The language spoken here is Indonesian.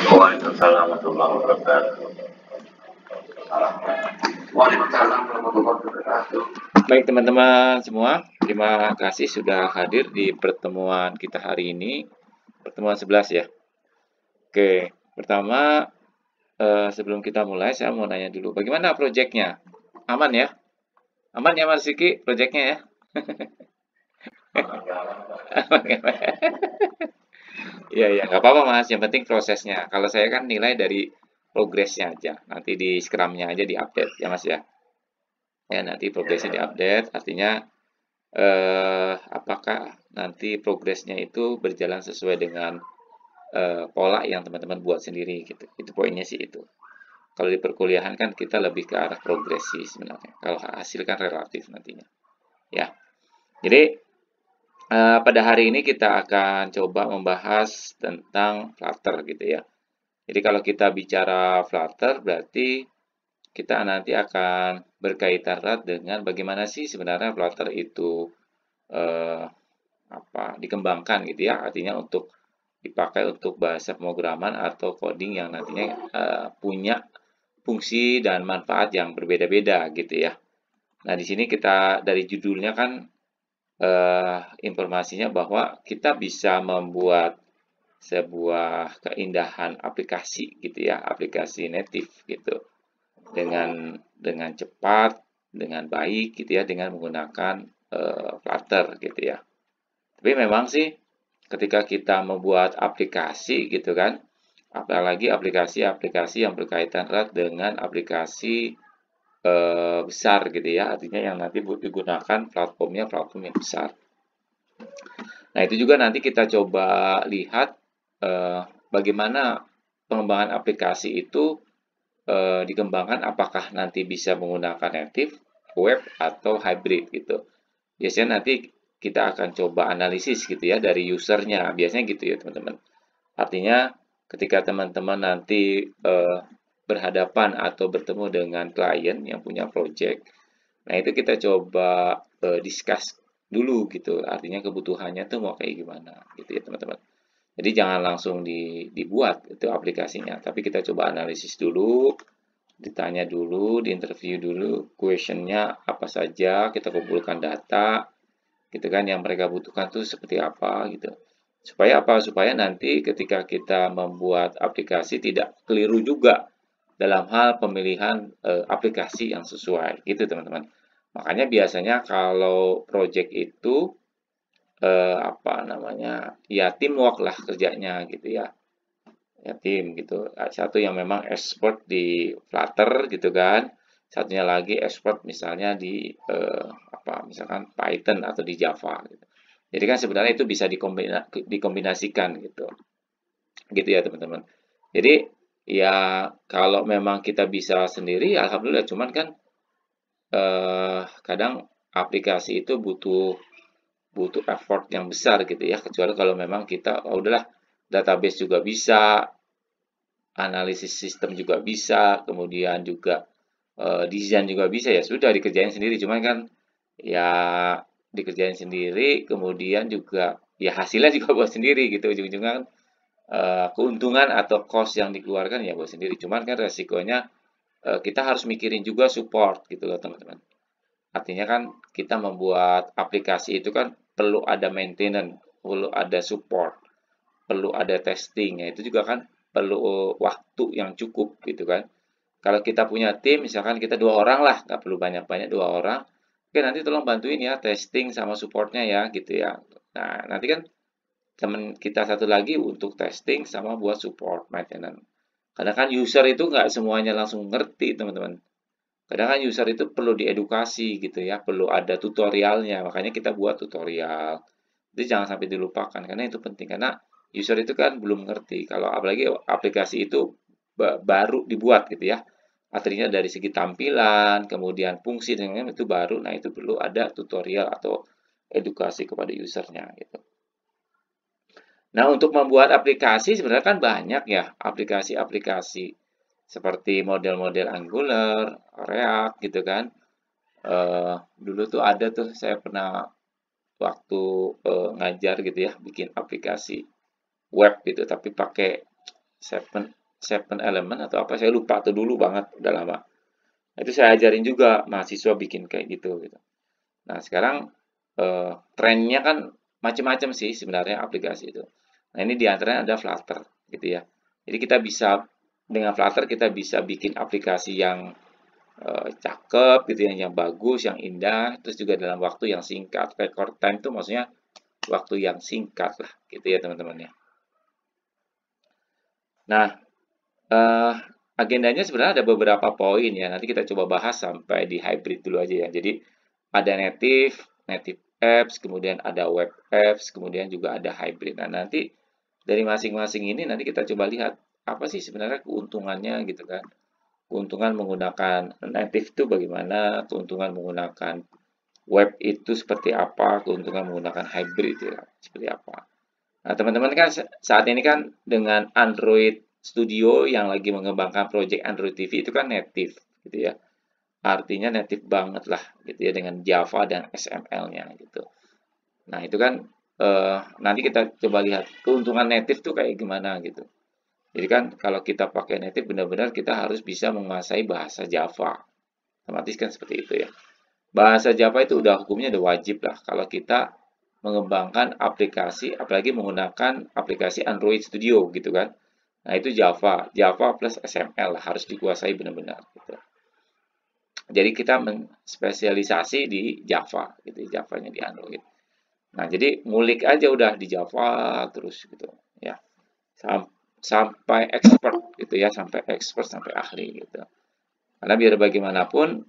Waalaikumsalam warahmatullahi wabarakatuh. Waalaikumsalam warahmatullahi wabarakatuh. Baik teman-teman semua, terima kasih sudah hadir di pertemuan kita hari ini, pertemuan 11 ya. Oke, pertama sebelum kita mulai saya mau nanya dulu, bagaimana proyeknya? Aman ya? Aman ya Mas Siki proyeknya ya? Iya, iya, nggak apa-apa Mas, yang penting prosesnya. Kalau saya kan nilai dari progresnya aja, nanti di Scrum-nya aja di-update ya Mas ya. Ya, nanti progresnya di-update, artinya apakah nanti progresnya itu berjalan sesuai dengan pola yang teman-teman buat sendiri gitu. Itu poinnya sih itu. Kalau di perkuliahan kan kita lebih ke arah progresi sebenarnya. Kalau hasil kan relatif nantinya. Ya. Jadi pada hari ini kita akan coba membahas tentang Flutter gitu ya. Jadi kalau kita bicara Flutter berarti kita nanti akan berkaitan erat dengan bagaimana sih sebenarnya Flutter itu dikembangkan gitu ya. Artinya untuk dipakai untuk bahasa pemrograman atau coding yang nantinya punya fungsi dan manfaat yang berbeda-beda gitu ya. Nah, di sini kita dari judulnya kan informasinya bahwa kita bisa membuat sebuah keindahan aplikasi gitu ya, aplikasi native gitu dengan cepat, dengan baik gitu ya, dengan menggunakan Flutter gitu ya. Tapi memang sih ketika kita membuat aplikasi gitu kan, apalagi aplikasi-aplikasi yang berkaitan erat dengan aplikasi besar gitu ya, artinya yang nanti digunakan platformnya platform yang besar. Nah, itu juga nanti kita coba lihat bagaimana pengembangan aplikasi itu dikembangkan, apakah nanti bisa menggunakan native, web, atau hybrid gitu. Biasanya nanti kita akan coba analisis gitu ya dari usernya, biasanya gitu ya teman-teman. Artinya ketika teman-teman nanti berhadapan atau bertemu dengan klien yang punya project, nah itu kita coba discuss dulu gitu, artinya kebutuhannya tuh mau kayak gimana gitu ya teman-teman. Jadi jangan langsung dibuat itu aplikasinya, tapi kita coba analisis dulu, ditanya dulu, diinterview dulu, questionnya apa saja, kita kumpulkan data, gitu kan, yang mereka butuhkan tuh seperti apa gitu. Supaya apa? Supaya nanti ketika kita membuat aplikasi tidak keliru juga dalam hal pemilihan aplikasi yang sesuai, gitu teman-teman. Makanya biasanya kalau project itu ya teamwork lah kerjanya gitu ya. Ya tim gitu. Satu yang memang expert di Flutter gitu kan. Satunya lagi expert misalnya di misalkan Python atau di Java gitu. Jadi kan sebenarnya itu bisa dikombinasikan gitu. Gitu ya teman-teman. Jadi ya kalau memang kita bisa sendiri alhamdulillah, cuman kan kadang aplikasi itu butuh effort yang besar gitu ya, kecuali kalau memang kita udahlah database juga bisa, analisis sistem juga bisa, kemudian juga desain juga bisa, ya sudah dikerjain sendiri. Cuman kan ya dikerjain sendiri, kemudian juga ya hasilnya juga buat sendiri gitu. Ujung-ujungnya kan keuntungan atau cost yang dikeluarkan ya buat sendiri. Cuman kan resikonya kita harus mikirin juga support gitu loh teman-teman. Artinya kan kita membuat aplikasi itu kan perlu ada maintenance, perlu ada support, perlu ada testing. Ya, itu juga kan perlu waktu yang cukup gitu kan. Kalau kita punya tim, misalkan kita 2 orang lah, nggak perlu banyak-banyak, 2 orang. Oke, nanti tolong bantuin ya testing sama supportnya ya gitu ya. Nah, nanti kan teman kita satu lagi untuk testing sama buat support maintenance. Karena kan user itu nggak semuanya langsung ngerti teman-teman. Kadang kan user itu perlu diedukasi gitu ya, perlu ada tutorialnya. Makanya kita buat tutorial. Jadi jangan sampai dilupakan karena itu penting, karena user itu kan belum ngerti. Kalau apalagi aplikasi itu baru dibuat gitu ya. Artinya dari segi tampilan, kemudian fungsi dengan itu baru. Nah, itu perlu ada tutorial atau edukasi kepada usernya gitu. Nah, untuk membuat aplikasi sebenarnya kan banyak ya aplikasi-aplikasi seperti model-model Angular, React gitu kan. Dulu tuh ada tuh saya pernah waktu ngajar gitu ya bikin aplikasi web gitu, tapi pakai seven element atau apa, saya lupa tuh dulu banget, udah lama. Itu saya ajarin juga mahasiswa bikin kayak gitu. Nah, sekarang trennya kan macam-macam sih sebenarnya aplikasi itu. Nah, ini diantaranya ada Flutter gitu ya. Jadi kita bisa dengan Flutter kita bisa bikin aplikasi yang cakep gitu ya, yang bagus, yang indah, terus juga dalam waktu yang singkat. Record time itu maksudnya waktu yang singkat lah gitu ya teman-teman ya. Nah, agendanya sebenarnya ada beberapa poin ya. Nanti kita coba bahas sampai di hybrid dulu aja ya. Jadi ada native apps, kemudian ada web apps, kemudian juga ada hybrid. Nah, nanti dari masing-masing ini nanti kita coba lihat apa sih sebenarnya keuntungannya gitu kan. Keuntungan menggunakan native itu bagaimana, keuntungan menggunakan web itu seperti apa, keuntungan menggunakan hybrid ya seperti apa. Nah, teman-teman kan saat ini kan dengan Android Studio yang lagi mengembangkan project Android TV itu kan native gitu ya. Artinya native banget lah gitu ya dengan Java dan XML-nya gitu. Nah, itu kan nanti kita coba lihat keuntungan native tuh kayak gimana gitu. Jadi kan kalau kita pakai native benar-benar kita harus bisa menguasai bahasa Java. Otomatis kan seperti itu ya. Bahasa Java itu udah hukumnya udah wajib lah kalau kita mengembangkan aplikasi, apalagi menggunakan aplikasi Android Studio gitu kan. Nah, itu Java plus XML lah, harus dikuasai benar-benar gitu. Jadi kita menspesialisasi di Java gitu, Javanya di Android. Nah, jadi ngulik aja udah di Java terus gitu ya. Sampai expert gitu ya, sampai expert sampai ahli gitu. Karena biar bagaimanapun